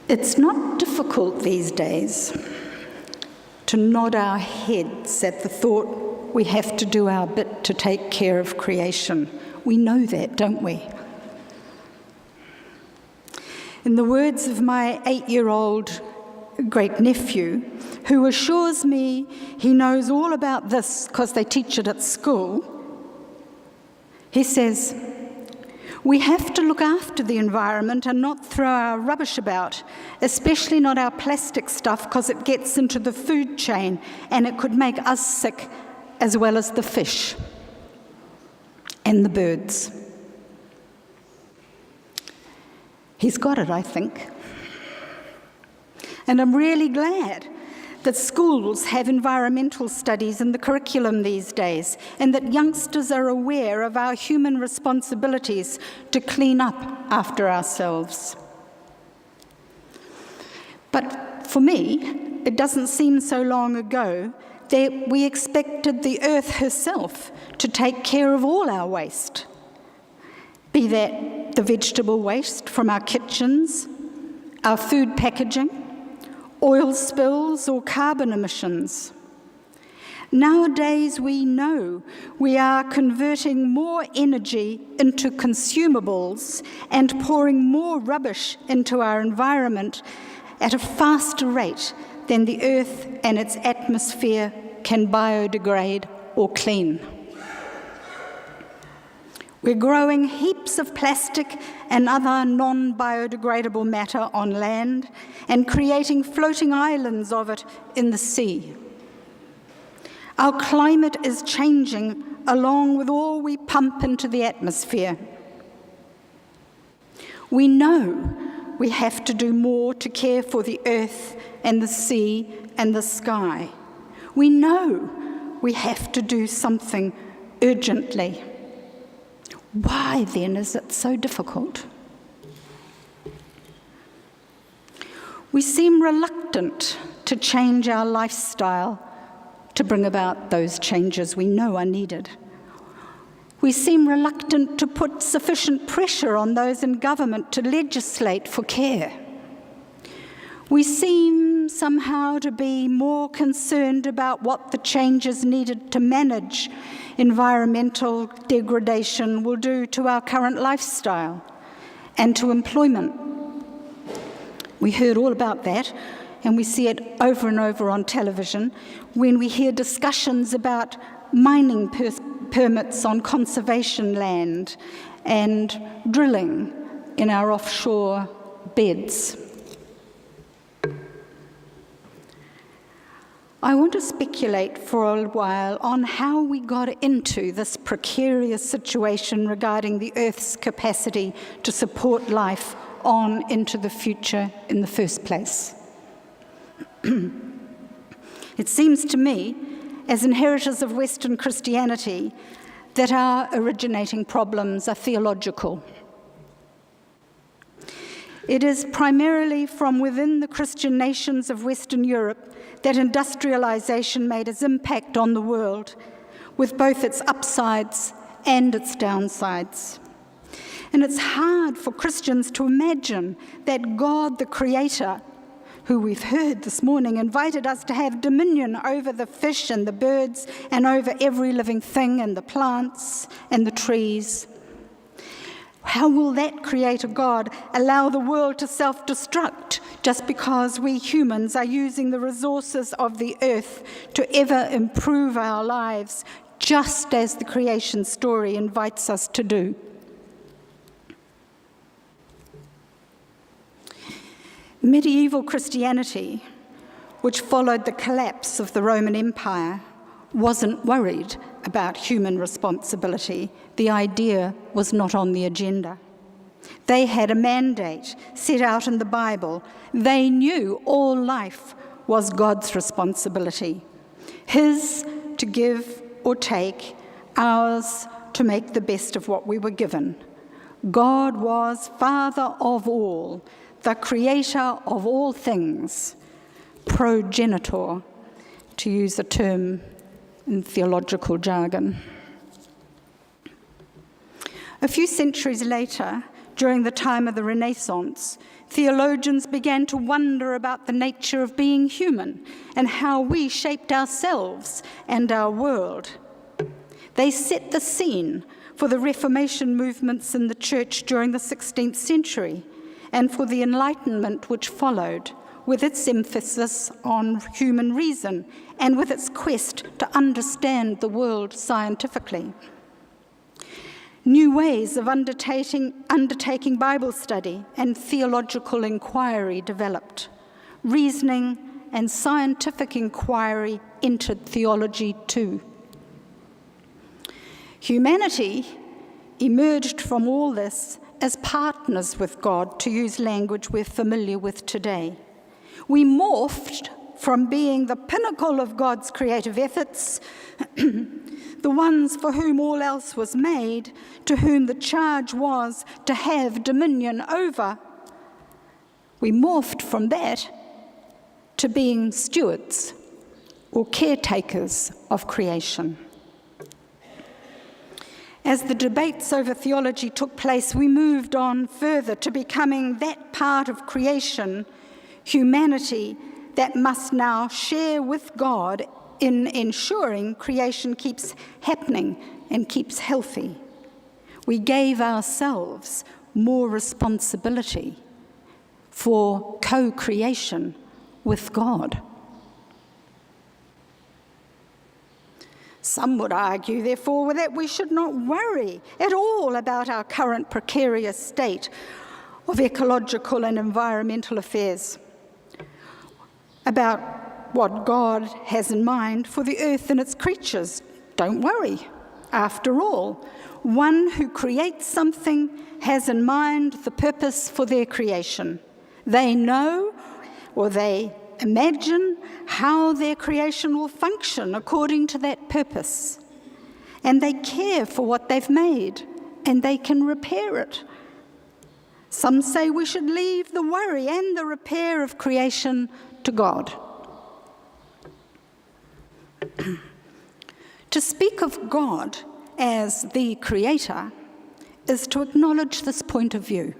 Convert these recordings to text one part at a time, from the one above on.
It's not difficult these days to nod our heads at the thought we have to do our bit to take care of creation. We know that, don't we? In the words of my 8-year-old great-nephew, who assures me he knows all about this because they teach it at school, he says, "We have to look after the environment and not throw our rubbish about, especially not our plastic stuff, because it gets into the food chain and it could make us sick as well as the fish and the birds." He's got it, I think. And I'm really glad that schools have environmental studies in the curriculum these days, and that youngsters are aware of our human responsibilities to clean up after ourselves. But for me, it doesn't seem so long ago that we expected the earth herself to take care of all our waste, be that the vegetable waste from our kitchens, our food packaging, oil spills or carbon emissions. Nowadays, we know we are converting more energy into consumables and pouring more rubbish into our environment at a faster rate than the earth and its atmosphere can biodegrade or clean. We're growing heaps of plastic and other non-biodegradable matter on land and creating floating islands of it in the sea. Our climate is changing along with all we pump into the atmosphere. We know we have to do more to care for the earth and the sea and the sky. We know we have to do something urgently. Why, then, is it so difficult? We seem reluctant to change our lifestyle to bring about those changes we know are needed. We seem reluctant to put sufficient pressure on those in government to legislate for care. We seem somehow to be more concerned about what the changes needed to manage environmental degradation will do to our current lifestyle and to employment. We heard all about that, and we see it over and over on television when we hear discussions about mining permits on conservation land and drilling in our offshore beds. I want to speculate for a while on how we got into this precarious situation regarding the Earth's capacity to support life on into the future in the first place. It seems to me, as inheritors of Western Christianity, that our originating problems are theological. It is primarily from within the Christian nations of Western Europe that industrialization made its impact on the world, with both its upsides and its downsides. And it's hard for Christians to imagine that God, the Creator, who we've heard this morning, invited us to have dominion over the fish and the birds and over every living thing and the plants and the trees. How will that Creator God allow the world to self-destruct just because we humans are using the resources of the earth to ever improve our lives, just as the creation story invites us to do? Medieval Christianity, which followed the collapse of the Roman Empire, wasn't worried about human responsibility. The idea was not on the agenda. They had a mandate set out in the Bible. They knew all life was God's responsibility. His to give or take, ours to make the best of what we were given. God was Father of all, the Creator of all things, progenitor, to use a term in theological jargon. A few centuries later, During the time of the Renaissance, theologians began to wonder about the nature of being human and how we shaped ourselves and our world. They set the scene for the Reformation movements in the church during the 16th century and for the Enlightenment which followed, with its emphasis on human reason and with its quest to understand the world scientifically. New ways of undertaking Bible study and theological inquiry developed. Reasoning and scientific inquiry entered theology too. Humanity emerged from all this as partners with God, to use language we're familiar with today. We morphed from being the pinnacle of God's creative efforts, the ones for whom all else was made, to whom the charge was to have dominion over. We morphed from that to being stewards or caretakers of creation. As the debates over theology took place, we moved on further to becoming that part of creation, humanity, that must now share with God in ensuring creation keeps happening and keeps healthy. We gave ourselves more responsibility for co-creation with God. Some would argue, therefore, that we should not worry at all about our current precarious state of ecological and environmental affairs, about what God has in mind for the earth and its creatures. Don't worry. After all, one who creates something has in mind the purpose for their creation. They know, or they imagine, how their creation will function according to that purpose. And they care for what they've made, and they can repair it. Some say we should leave the worry and the repair of creation to God. To speak of God as the creator is to acknowledge this point of view.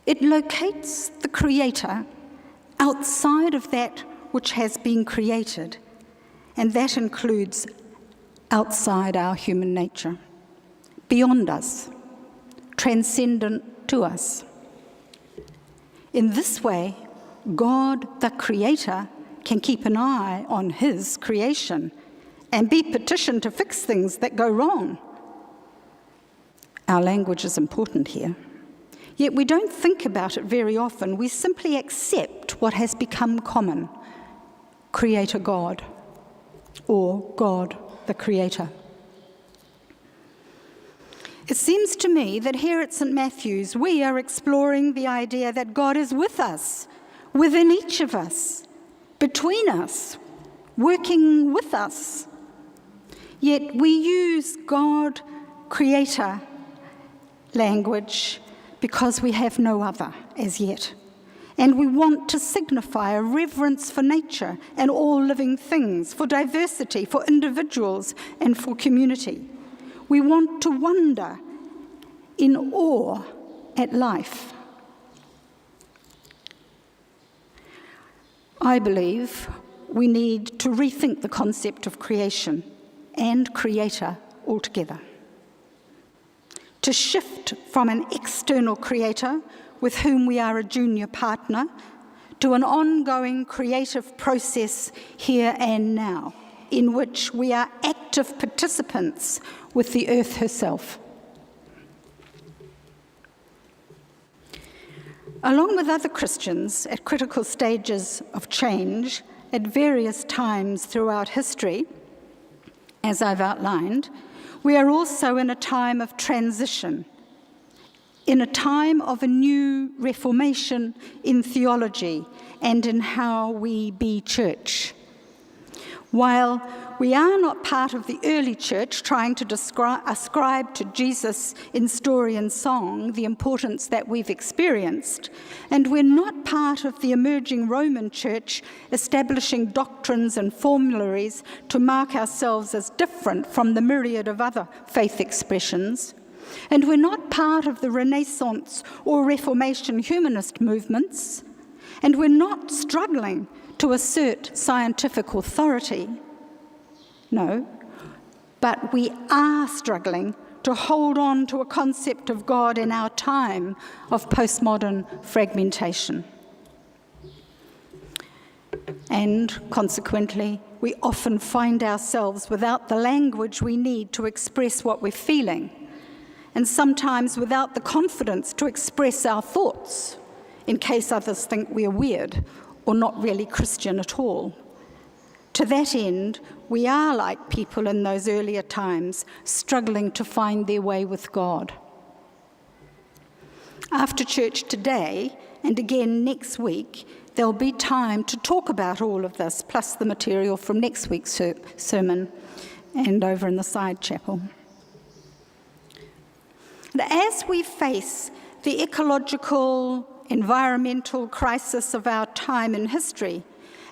It locates the creator outside of that which has been created, and that includes outside our human nature, beyond us, transcendent to us. In this way, God, the creator, can keep an eye on his creation and be petitioned to fix things that go wrong. Our language is important here. Yet we don't think about it very often. We simply accept what has become common, Creator God, or God the Creator. It seems to me that here at St. Matthew's, we are exploring the idea that God is with us, within each of us, between us, working with us. Yet we use God, Creator language because we have no other as yet. And we want to signify a reverence for nature and all living things, for diversity, for individuals, and for community. We want to wonder in awe at life. I believe we need to rethink the concept of creation and creator altogether. To shift from an external creator with whom we are a junior partner to an ongoing creative process here and now, in which we are active participants with the earth herself. Along with other Christians at critical stages of change at various times throughout history, as I've outlined, we are also in a time of transition, in a time of a new reformation in theology and in how we be church. While we are not part of the early church trying to ascribe to Jesus in story and song the importance that we've experienced, and we're not part of the emerging Roman church establishing doctrines and formularies to mark ourselves as different from the myriad of other faith expressions, And we're not part of the Renaissance or Reformation humanist movements, and we're not struggling to assert scientific authority. No, but we are struggling to hold on to a concept of God in our time of postmodern fragmentation. And consequently, we often find ourselves without the language we need to express what we're feeling, and sometimes without the confidence to express our thoughts, in case others think we're weird or not really Christian at all. To that end, we are like people in those earlier times, struggling to find their way with God. After church today, and again next week, there'll be time to talk about all of this, plus the material from next week's sermon and over in the side chapel. And as we face the ecological, environmental crisis of our time in history,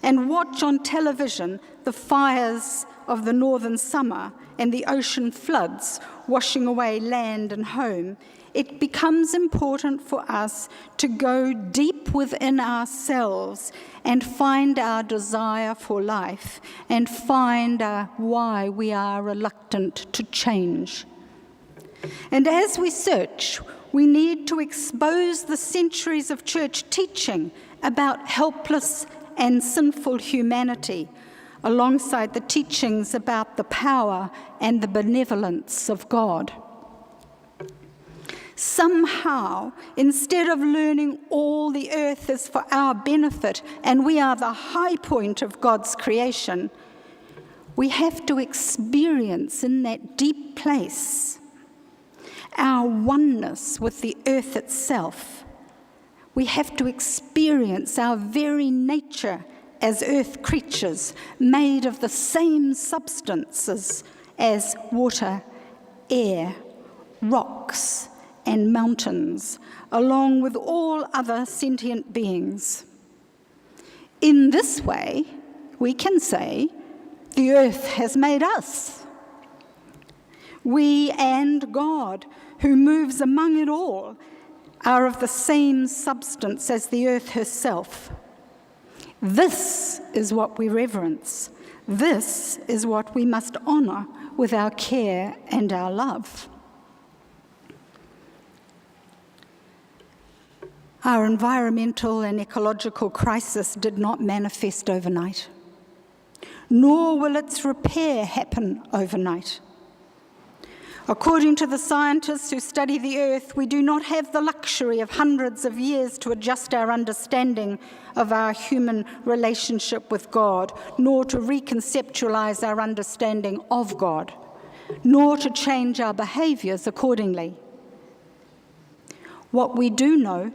and watch on television the fires of the northern summer and the ocean floods washing away land and home, it becomes important for us to go deep within ourselves and find our desire for life and find why we are reluctant to change. And as we search, we need to expose the centuries of church teaching about helpless and sinful humanity, alongside the teachings about the power and the benevolence of God. Somehow, instead of learning all the earth is for our benefit and we are the high point of God's creation, we have to experience in that deep place our oneness with the earth itself. We have to experience our very nature as earth creatures made of the same substances as water, air, rocks, and mountains, along with all other sentient beings. In this way, we can say, the earth has made us. We and God, who moves among it all, are of the same substance as the earth herself. This is what we reverence. This is what we must honor with our care and our love. Our environmental and ecological crisis did not manifest overnight, nor will its repair happen overnight. According to the scientists who study the earth, we do not have the luxury of hundreds of years to adjust our understanding of our human relationship with God, nor to reconceptualize our understanding of God, nor to change our behaviors accordingly. What we do know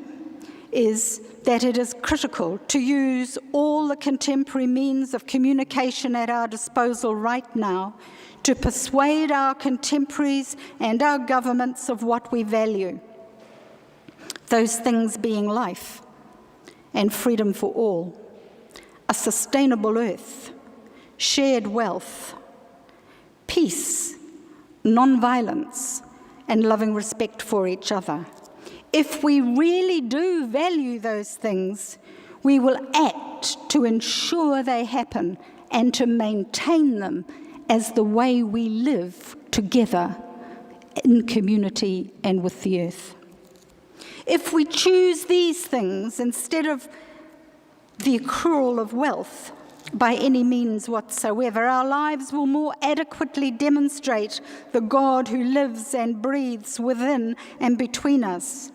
is that it is critical to use all the contemporary means of communication at our disposal right now to persuade our contemporaries and our governments of what we value. Those things being life and freedom for all, a sustainable earth, shared wealth, peace, non-violence, and loving respect for each other. If we really do value those things, we will act to ensure they happen and to maintain them as the way we live together in community and with the earth. If we choose these things instead of the accrual of wealth by any means whatsoever, our lives will more adequately demonstrate the God who lives and breathes within and between us.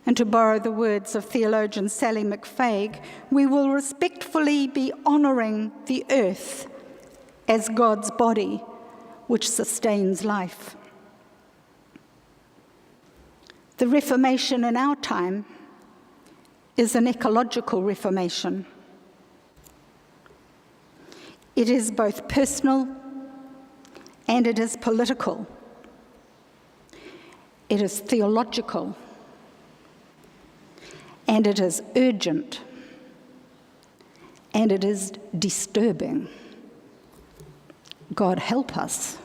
And to borrow the words of theologian Sally McFaig, we will respectfully be honouring the earth as God's body, which sustains life. The Reformation in our time is an ecological reformation. It is both personal and it is political. It is theological and it is urgent and it is disturbing. God help us.